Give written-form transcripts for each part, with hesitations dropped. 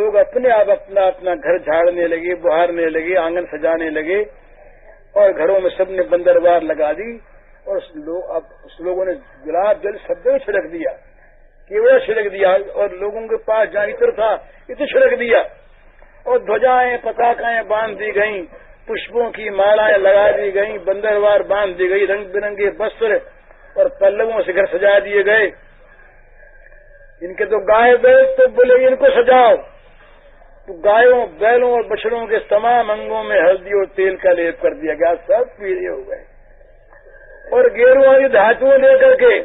लोग अपने आप अपना अपना घर झाड़ने लगे, बुहारने लगे, आंगन सजाने लगे और घरों में सबने बंदरवार लगा दी। और उस लोगों ने गुलाब जल सब जगह छिड़क दिया, केवड़ा छिड़क दिया और लोगों के पास जहाँ इत्र था इत्र छिड़क दिया और ध्वजाएं पताकाएं बांध दी गईं, पुष्पों की मालाएं लगा दी गईं, बंदरवार बांध दी गई, रंग बिरंगे वस्त्र और पल्लवों से घर सजा दिए गए। इनके तो गाय बैल तो बोले इनको सजाओ, तो गायों बैलों और बछड़ों के तमाम अंगों में हल्दी और तेल का लेप कर दिया गया, सब पीले हो गए। और गेरुआ की धातुओं लेकर के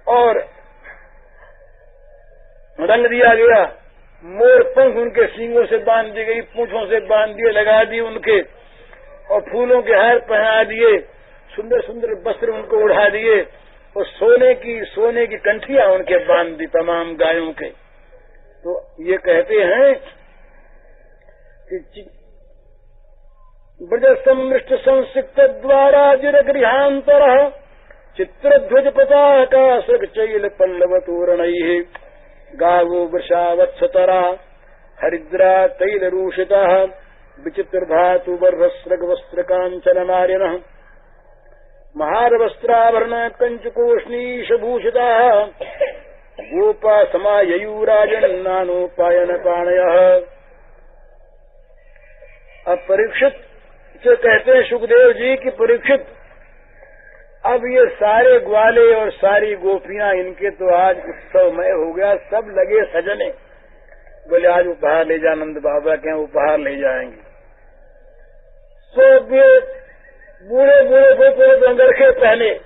और रंग दिया गया, मोर पंख उनके सींगों से बांध दी गई, पूंछों से बांध दिए, लगा दिए उनके, और फूलों के हार पहना दिए, सुंदर सुंदर वस्त्र उनको उड़ा दिए और सोने की कंठियां उनके बांध दी तमाम गायों के। तो ये कहते हैं कि ब्रज सम्मिष्ट संसिक्त द्वारा जिर गृहांतर चित्रध्वज पताका सृग चैल पल्लव तोरणैः गावो वृषावत्सतरा हरिद्रा तैल रूषिता विचित्र धातु वर्भस्रग वस्त्र कांचन नारिणः महार वस्त्राभरण कंचकोष्णीश भूषिता गोपा समाययूराजन नानोपायन पाणयः। अब परीक्षित से कहते हैं सुखदेव जी की परीक्षित, अब ये सारे ग्वाले और सारी गोपियां इनके तो आज उत्सवमय हो गया, सब लगे सजने। बोले आज उपहार ले जा, नंद बाबा के उपहार ले जाएंगे। सब बूढ़े बूढ़े को अंगरखे पहने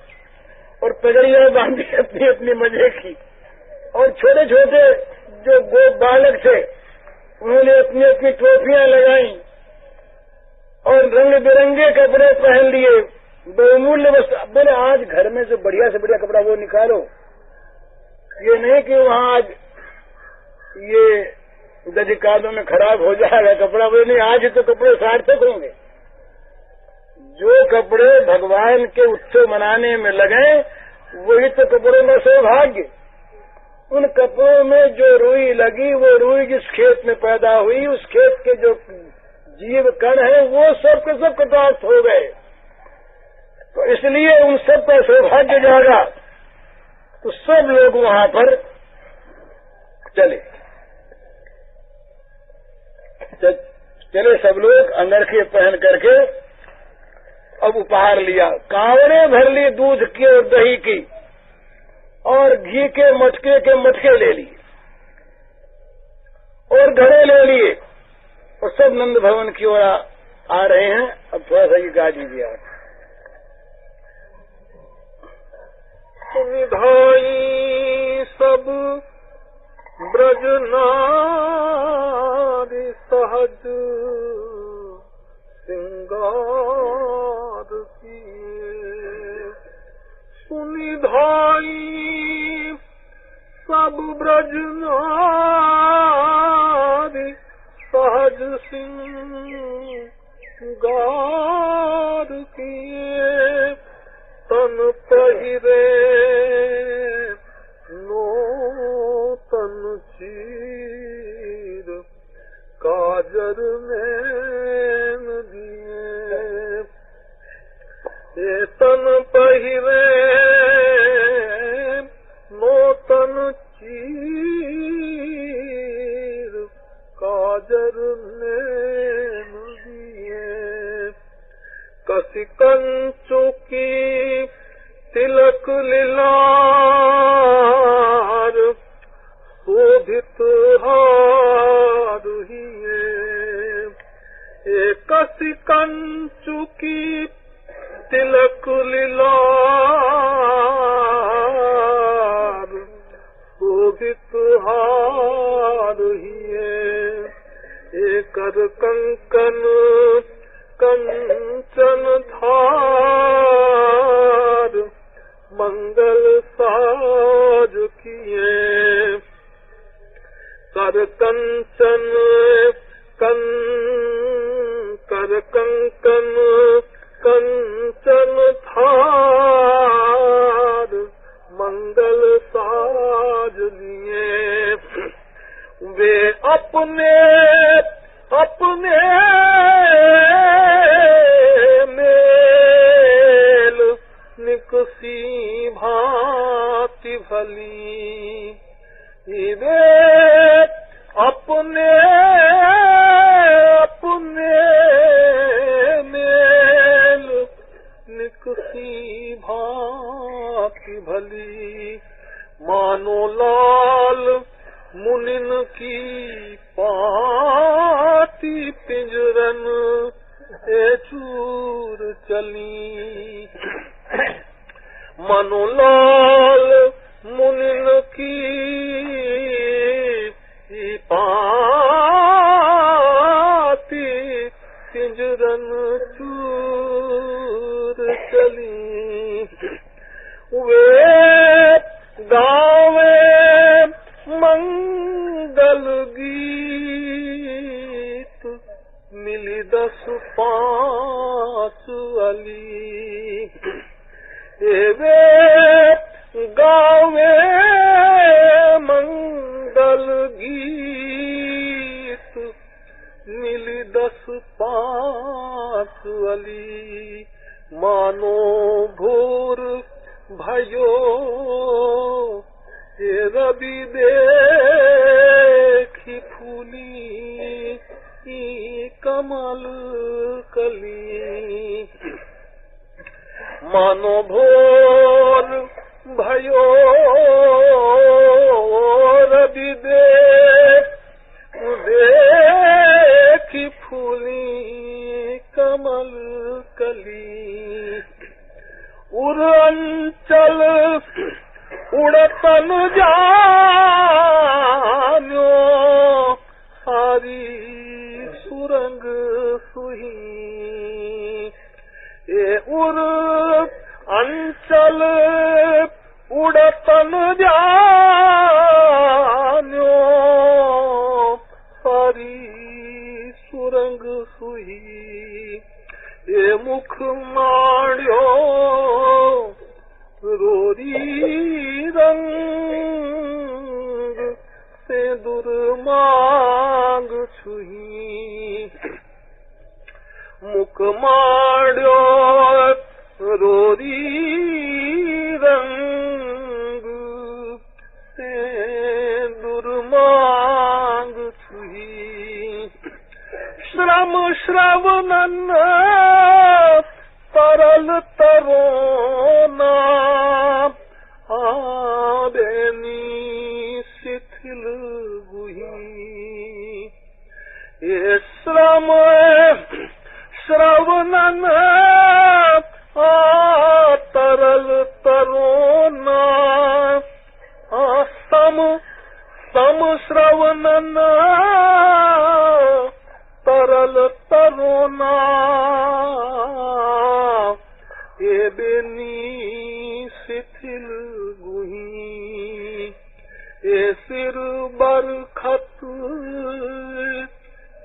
और पगड़ियां बांधी अपनी अपनी मजे की, और छोटे छोटे जो बालक थे उन्होंने अपनी अपनी टोपियां लगाई और रंग बिरंगे कपड़े पहन लिए, बहुमूल्य वस्त्र। बोले आज घर में जो बढ़िया से बढ़िया कपड़ा वो निकालो, ये नहीं कि वहाँ आज ये दधिकालों में खराब हो जाएगा कपड़ा। बोले नहीं, आज तो कपड़े सार्थक होंगे। जो कपड़े भगवान के उत्सव मनाने में लगे वही तो कपड़ों में सौभाग्य। उन कपड़ों में जो रुई लगी, वो रुई जिस खेत में पैदा हुई, उस खेत के जो जीव कण है वो सब के सब कृतार्थ हो गए। तो इसलिए उन सब का सौभाग्य जागा, तो सब लोग वहां पर चले सब लोग अंगरखे पहन करके। अब उपहार लिया, कांवड़े भर ली दूध की और दही की और घी के मटके ले लिए और घड़े ले लिए और सब नंद भवन की ओर आ रहे हैं। अब थोड़ा सा ये गा दीजिए आप। सुनिधाई सब ब्रज नारी सहज सिंगार किए। सुनिधाई सब ब्रज नारी सहज सिंगार किए। तन पहिरे नूतन चीर काजर में दिए। ये तन पहिरे नूतन चीर काजर में दिए। कसी कंचुकी तिलक लीलार शोभित हार हिए। कसी कंचुकी तिलक लीलार शोभित हार हिए। कर कंकन कंचन धार मंगल साज किए। कर कंचन कर कंकन कंचन धार मंगल साज लिए। वे अपने अपने मेल निकसी भांति भली, वे अपने अपने मेल निकसी भांति भली, मानो लाल मुनिन की पाती पिंजरन ए चूर चली, मानो लाल मुनिन की पाती पिंजरन चूर चली, वे गावे मंगल गीत मिली 10-5 अली, वे गावे मंगल गीत मिली 10-5 अली, मानो भोर भयो रवि देखी फूली कमल कली, मानो भोर भयो रवि देखी फूली कमल कली, उड़ंचल उड़तन जान्यो सारी सुरंग सुही, ये उड़ अंचल उड़तन जान्यो सारी सुरंग सुही, ये मुख माण्यो रोरी रंग से दुर्मांग छुही, मुख माण्यो रोरी रंग से दुर्मांग छुही, श्रम श्रवणन तरल तरोना आदेनी शिथिल गुही, ये श्रम श्रवणन तरल तरोना सम श्रवणन तरल तरोना, ये बेनी शिथिल गुही, ये सिर बरखत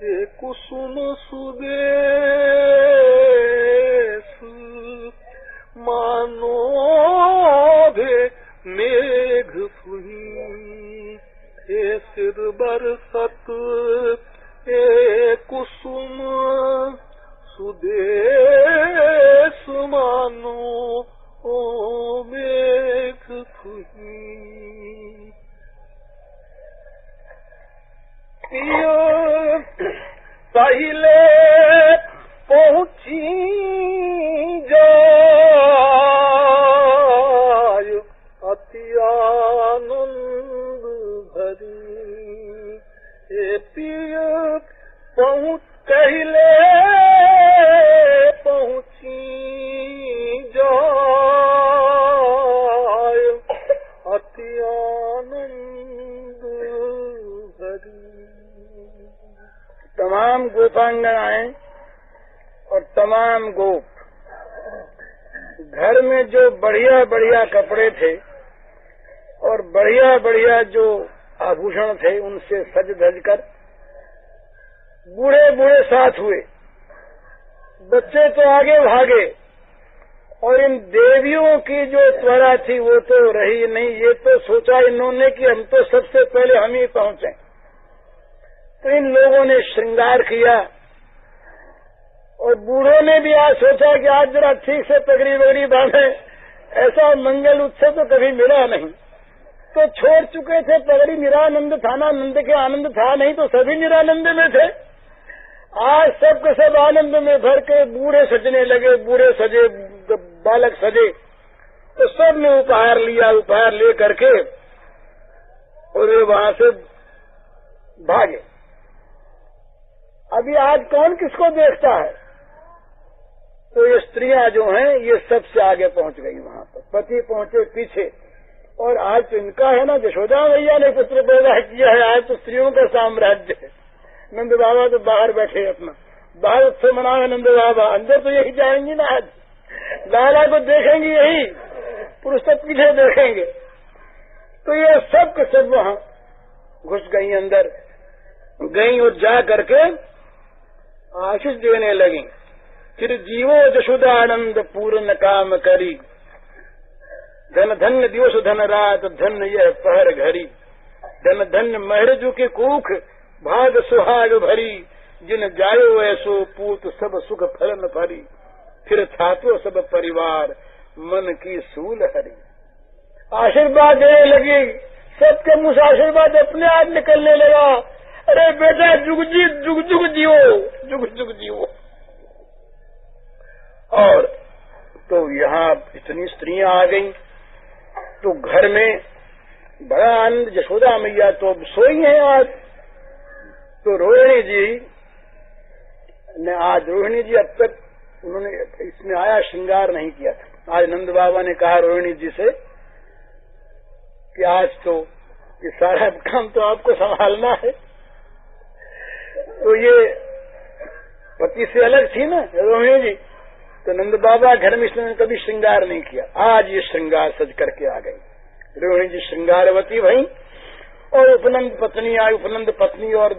ये कुसुम सुदेश, मानो भे मेघ फुही, ये सिर बरसत ये कुसुम सुदेश, मानो ओ मेघ फुही, पहले पहुंची जाय अति आनंद भरी, ये पिय पहले पहुंची जाय अति आनंद भरी। तमाम गोपांगनाएं और तमाम गोप घर में जो बढ़िया बढ़िया कपड़े थे और बढ़िया बढ़िया जो आभूषण थे उनसे सज धज कर बूढ़े बूढ़े साथ हुए। बच्चे तो आगे भागे और इन देवियों की जो त्वरा थी वो तो रही नहीं। ये तो सोचा इन्होंने कि हम तो सबसे पहले हम ही पहुंचे तो इन लोगों ने श्रृंगार किया और बूढ़ों ने भी आज सोचा कि आज जरा ठीक से पगड़ी वगड़ी बांधे, ऐसा मंगल उत्सव तो कभी मिला नहीं। तो छोड़ चुके थे पगड़ी, निरानंद था ना, नंद के आनंद था नहीं, तो सभी निरानंद में थे। आज सब के सब आनंद में भर के बूढ़े सजने लगे, बूढ़े सजे, बालक सजे, तो सब ने उपहार लिया, उपहार ले करके और वे वहां से भागे। अभी आज कौन किसको देखता है? तो ये स्त्रियां जो हैं ये सबसे आगे पहुंच गई वहां पर, पति पहुंचे पीछे। और आज तो इनका है ना, यशोदा मैया ने पुत्र पैदा किया है, आज तो स्त्रियों का साम्राज्य है। नंद बाबा तो बाहर बैठे अपना, बाहर उत्सव मनाए नंद बाबा, अंदर तो यही जाएंगी ना, आज लाला को देखेंगे यही, पुरुष तो पीछे देखेंगे। तो ये सब के सब वहां घुस गई, अंदर गई और जा करके आशीष देने लगी। फिर जीवो जशोदानंद पूर्ण काम करी, धन धन्य दिवस धन रात धन्य यह पहर घड़ी, धन धन्य महरजू के कूख भाग सुहाग भरी, जिन जायो ऐसो पूत सब सुख फलन भरी, फिर थातो सब परिवार मन की सूल हरी। आशीर्वाद देने लगी, सबके मुंह से आशीर्वाद अपने आप निकलने लगा। अरे बेटा जुग जुग जियो, जुग जुग जियो। और तो यहाँ इतनी स्त्रियां आ गई, तो घर में बड़ा आनंद। यशोदा मैया तो अब सोई है आज। तो रोहिणी जी ने आज, रोहिणी जी अब तक उन्होंने इसमें आया श्रृंगार नहीं किया था। आज नंद बाबा ने कहा रोहिणी जी से कि आज तो ये सारा काम तो आपको संभालना है। तो ये पति से अलग थी ना रोहिणी जी, तो नंद बाबा घर में इसने कभी श्रृंगार नहीं किया। आज ये श्रृंगार सज करके आ गई। रोहिणी जी श्रृंगारवती भई और उपनंद पत्नी आई, उपनंद पत्नी और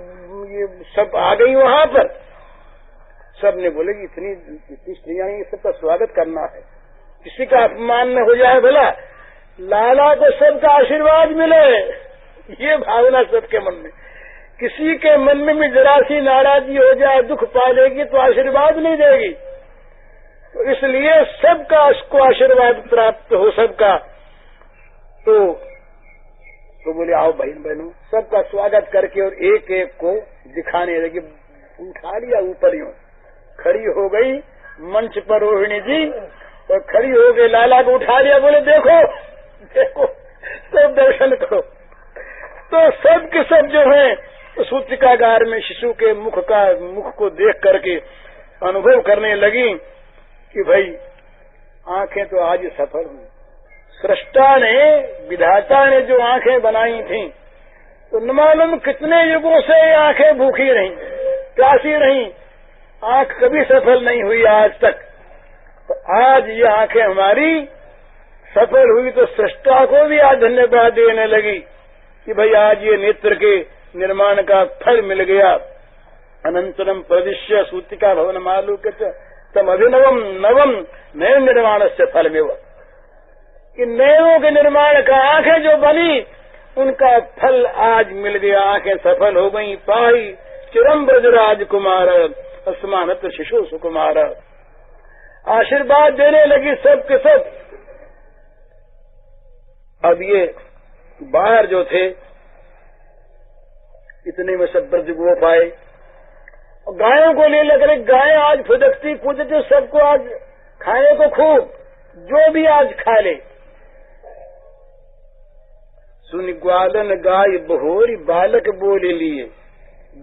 ये सब आ गई वहां पर। सब ने बोले कि इतनी स्त्रियां, ये सबका स्वागत करना है, किसी का अपमान न हो जाए, भला लाला को सबका आशीर्वाद मिले, ये भावना सबके मन में। किसी के मन में भी जरा सी नाराजगी हो जाए, दुख पालेगी तो आशीर्वाद नहीं देगी। तो इसलिए सबका उसको आशीर्वाद प्राप्त हो सबका। तो बोले आओ बहन बहनों, सबका स्वागत करके और एक एक को दिखाने लगी। उठा लिया ऊपर यूं, खड़ी हो गई मंच पर रोहिणी जी और खड़ी हो गई, लाला को उठा लिया, बोले देखो देखो सब दर्शन करो। तो सब के सब जो है सूतिकागार में शिशु के मुख को देख करके अनुभव करने लगी कि भाई आंखें तो आज सफल हुई। सृष्टा ने, विधाता ने जो आंखें बनाई थी, तो न मालूम कितने युगों से ये आंखें भूखी रहीं, प्यासी रहीं, आंख कभी सफल नहीं हुई आज तक। तो आज ये आंखें हमारी सफल हुई, तो सृष्टा को भी आज धन्यवाद देने लगी कि भाई आज ये नेत्र के निर्माण का फल मिल गया। अनंतरम प्रदिश्य सूतिका भवन मालूक्य तम अभिनवम नवम नए निर्माण से फल में, कि नयों के निर्माण का आंखें जो बनी उनका फल आज मिल गया। आंखें सफल हो गई। पाई चिरम ब्रजराज कुमार अस्मानत शिशु सुकुमार। आशीर्वाद देने लगी सब के सब। अब ये बाहर जो थे इतने में सब ब्रज गोप आए और गायों को ले लेकर, गाय आज फुदकती कूदती, सबको आज खाने को खूब, जो भी आज खा ले। सुन ग्वालन गाय बहोरी बालक बोले लिए,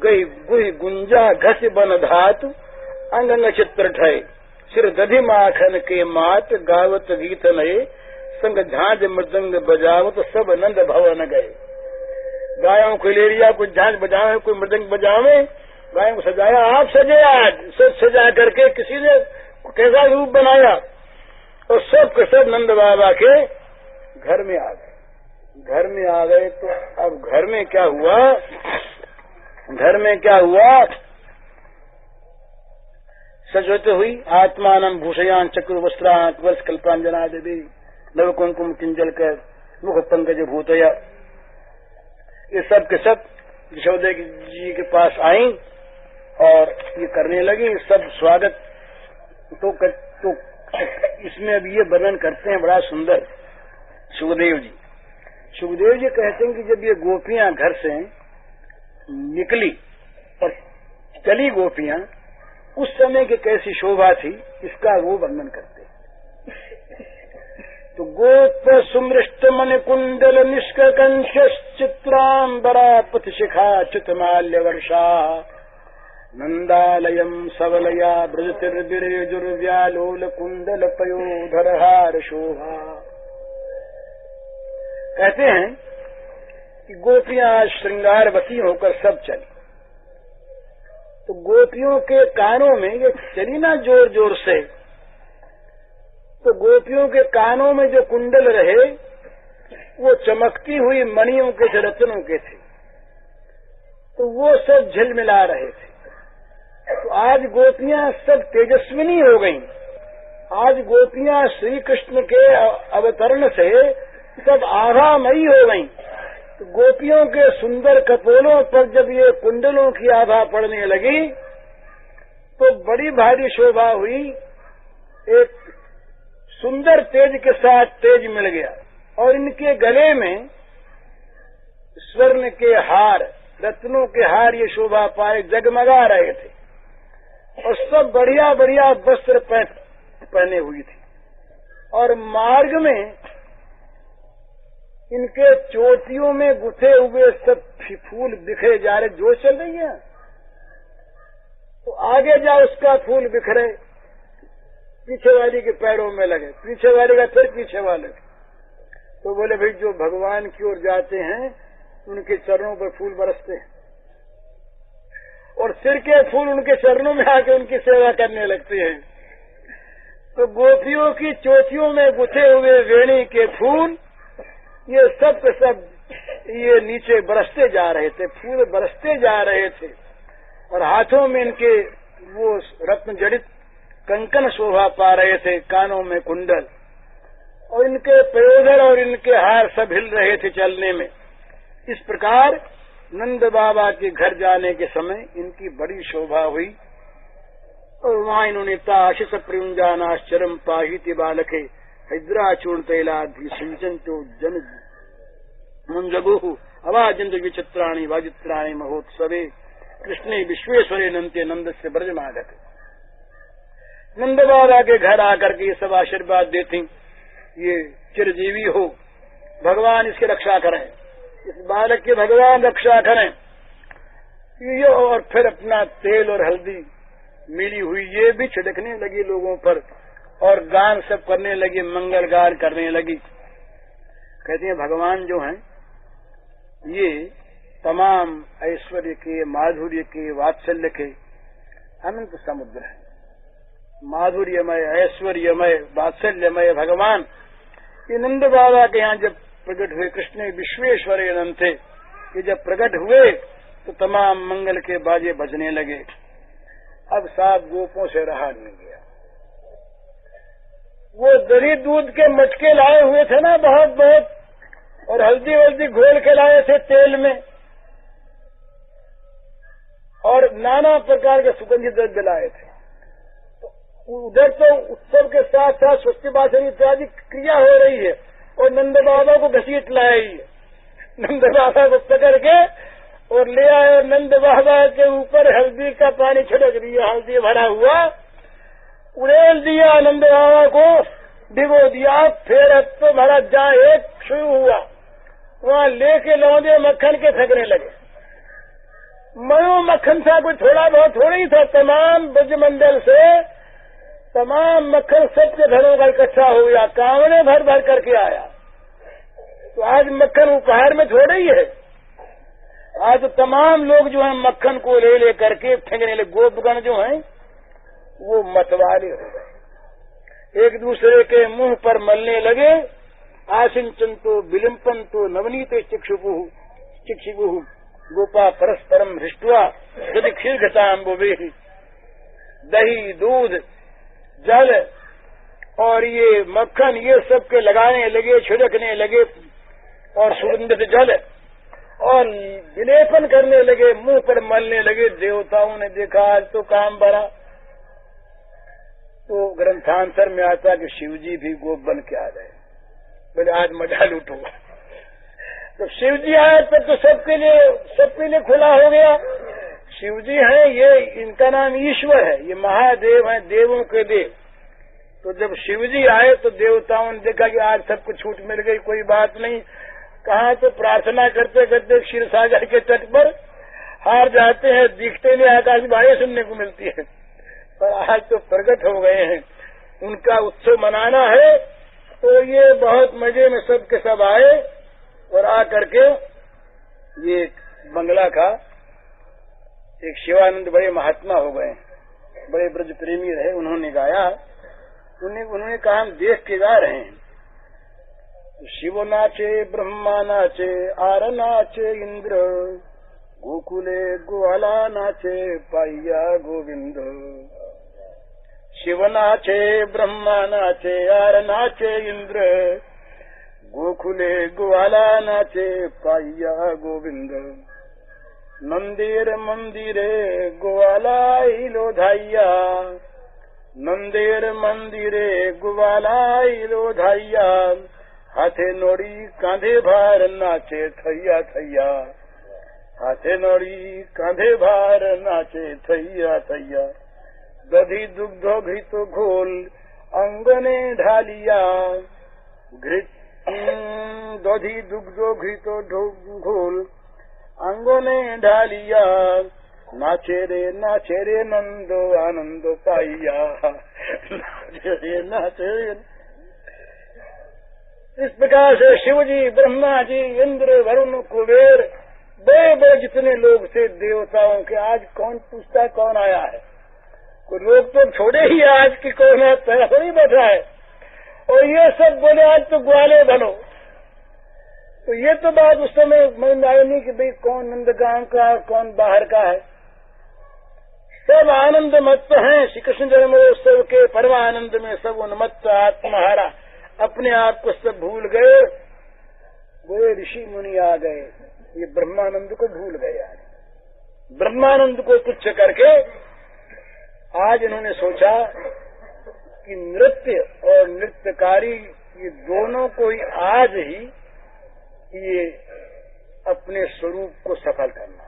गई गुही गुंजा घस बन धातु अंग अंग चित्र ठय, सिर दधि माखन के मात गावत गीत नये, संग झांझ मृदंग बजावत तो सब नंद भवन गए। गायों को ले लिया, कुछ झांझ बजावे, कोई मृदंग बजावे, गायों को सजाया। आप सजे आज, सब सजा करके किसी ने कैसा रूप बनाया और सब के सब नंद बाबा के घर में आ गए। घर में आ गए तो अब घर में क्या हुआ, घर में क्या हुआ, सजवत हुई। आत्मानम भूषयान चक्र वस्त्रान वर्ष कल्पांजना देवी नव कुंकुम किंजल कर मुख पंकज भूतया। ये सब के सब यशोदा जी के पास आई और ये करने लगी सब स्वागत। तो इसमें अब ये वर्णन करते हैं बड़ा सुंदर सुखदेव जी। सुखदेव जी कहते हैं कि जब ये गोपियां घर से निकली और चली गोपियां, उस समय की कैसी शोभा थी इसका वो वर्णन करते हैं। तो गोप सुमृष्ट मन कुंडल निष्कंश चित्रांबरा पथ शिखा च्युत माल्य वर्षा नंदालयम सबलया ब्रजतिर्विरेजुर्व्यालोल कुंडल पयोधरहार शोभा। कहते हैं कि गोपियां श्रृंगारवती होकर सब चली। तो गोपियों के कानों में ये चली ना जोर जोर से, तो गोपियों के कानों में जो कुंडल रहे वो चमकती हुई मणियों के थे, रत्नों के थे, तो वो सब झिलमिला रहे थे। तो आज गोपियां सब तेजस्विनी हो गईं। आज गोपियां श्री कृष्ण के अवतरण से सब आभामयी हो गईं। तो गोपियों के सुंदर कपोलों पर जब ये कुंडलों की आभा पड़ने लगी तो बड़ी भारी शोभा हुई। एक सुंदर तेज के साथ तेज मिल गया और इनके गले में स्वर्ण के हार, रत्नों के हार ये शोभा पाए, जगमगा रहे थे और सब बढ़िया बढ़िया वस्त्र पहने हुई थी। और मार्ग में इनके चोटियों में गुथे हुए सब फूल बिखरे जा रहे। जो चल रही है तो आगे जा उसका फूल बिखरे, पीछे वाली के पैरों में लगे, पीछे वाले का फिर पीछे वाले। तो बोले भाई जो भगवान की ओर जाते हैं उनके चरणों पर फूल बरसते हैं और सिर के फूल उनके चरणों में आके उनकी सेवा करने लगते हैं। तो गोपियों की चोटियों में गुथे हुए वेणी के फूल ये सब के सब ये नीचे बरसते जा रहे थे, फूल बरसते जा रहे थे और हाथों में इनके वो रत्न जड़ित कंकन शोभा पा रहे थे, कानों में कुंडल और इनके पयोधर और इनके हार सब हिल रहे थे चलने में। इस प्रकार नंद बाबा के घर जाने के समय इनकी बड़ी शोभा हुई और वहां इन्होंने ताशिष प्रयुंजानाश्चरम पाहिति बालके हैद्राचूर्ण तैलाधि सिंचंतो जन मुंजगु अवाजंत विचित्राणि वाजित्राणि महोत्सवे कृष्णे विश्वेश्वरे नंते नंद से ब्रजमागत। नंद बाबा के घर आकर के ये सब आशीर्वाद देती, ये चिरजीवी हो, भगवान इसकी रक्षा करें, इस बालक की भगवान रक्षा करें। ये और फिर अपना तेल और हल्दी मिली हुई ये भी छिड़कने लगी लोगों पर और गान सब करने लगी, मंगल गान करने लगी। कहते हैं भगवान जो हैं ये तमाम ऐश्वर्य के, माधुर्य के, वात्सल्य के अनंत समुद्र है। माधुर्यमय, ऐश्वर्यमय, वात्सल्यमय भगवान ये नंद बाबा के यहाँ जब प्रकट हुए, कृष्ण विश्वेश्वर अनंत थे, ये जब प्रकट हुए तो तमाम मंगल के बाजे बजने लगे। अब साहब गोपों से रहा नहीं गया। वो दही दूध के मटके लाए हुए थे ना बहुत बहुत, और हल्दी वल्दी घोल के लाए थे तेल में, और नाना प्रकार के सुगंधित द्रव्य लाए थे। उधर तो उत्सव के साथ साथ स्वस्ति भाषण इत्यादि क्रिया हो रही है और नंद बाबा को घसीट लाई है। नंद बाबा को पकड़ के और ले आए और नंद बाबा के ऊपर हल्दी का पानी छिड़क दिया, हल्दी भरा हुआ उड़ेल दिया, नंद बाबा को भिगो दिया। फिर अब तो भरा जा एक शुरू हुआ, वहां लेके लौंदे मक्खन के फेंकने लगे। मयो मक्खन था, कोई थोड़ा बहुत थोड़ा ही था, तमाम ब्रजमंडल से तमाम मक्खन सबके घरों का इकट्ठा हो गया, कांवड़े भर भर करके आया। तो आज मक्खन उपहार में थोड़ा ही है, आज तो तमाम लोग जो है मक्खन को ले ले करके फेंकने लगे। गोपगण जो हैं वो मतवाले हो गए, एक दूसरे के मुंह पर मलने लगे। आसिंचंतो विलिंपंतो नवनीत चिक्षुगु गोपा परस्परम हृष्टवा यदि क्षीरघटाम्बुवे। दही, दूध, जल और ये मक्खन ये सब के लगाने लगे, छिड़कने लगे और सुगंधित जल और विलेपन करने लगे, मुंह पर मलने लगे। देवताओं ने देखा आज तो काम भरा। तो ग्रंथांतर में आता कि शिवजी भी गोप बन के आ गए, बोले आज मजा लूटो। तो शिवजी आए तब तो सबके लिए खुला हो गया। शिवजी हैं, ये इनका नाम ईश्वर है, ये महादेव हैं, देवों के देव। तो जब शिवजी आए तो देवताओं ने देखा कि आज सबको छूट मिल गई, कोई बात नहीं। कहाँ तो प्रार्थना करते करते क्षीर सागर के तट पर हार जाते हैं, दिखते नहीं, आकाशवाणी सुनने को मिलती है। पर आज तो प्रकट हो गए हैं, उनका उत्सव मनाना है। तो ये बहुत मजे में सब के सब आए और आ करके ये बंगला का एक शिवानंद बड़े महात्मा हो गए, बड़े ब्रज प्रेमी रहे, उन्होंने गाया। उन्होंने कहा हम देख के गा रहे हैं। शिव नाचे, ब्रह्मा नाचे, आर नाचे इंद्र, गोकुले ग्वाला नाचे, पाइया गोविंद। शिव नाचे, ब्रह्मा नाचे, आर नाचे इंद्र, गोकुले ग्वाला नाचे, पाइया गोविंद। नंदेर मंदिरे ग्वाला इलो धाइया, नंदेर मंदिरे ग्वाला इलो धाइया, हाथे नोड़ी कांधे भार नाचे थैया थैया, हाथे नोड़ी कांधे भार नाचे थैया थैया। दधी दुग्धो घृतो घोल अंगने ढालिया, दधी दुग्धो घृतो घोल अंगने ढालिया, नाचे रे नंदो आनंदो पाइया, नाचे रे। इस प्रकार से शिवजी, ब्रह्मा जी, इंद्र, वरुण, कुबेर, बड़े बड़े जितने लोग थे देवताओं के, आज कौन पूछता कौन आया है। कोई लोग तो छोड़े ही आज की कौन है, पैसा नहीं बैठा है। और ये सब बोले आज तो ग्वाले बनो। तो ये तो बात उस समय मन आई नहीं कि भाई कौन नंदगांव का कौन बाहर का है। सब आनंद मत्त हैं, श्री कृष्ण जन्मोत्सव के परमानंद में सब उन्मत्त आत्महारा, अपने आप को सब भूल गए। वो ऋषि मुनि आ गए, ये ब्रह्मानंद को भूल गए। आज ब्रह्मानंद को तुच्छ करके आज इन्होंने सोचा कि नृत्य और नृत्यकारी ये दोनों को ही आज ही ये अपने स्वरूप को सफल करना।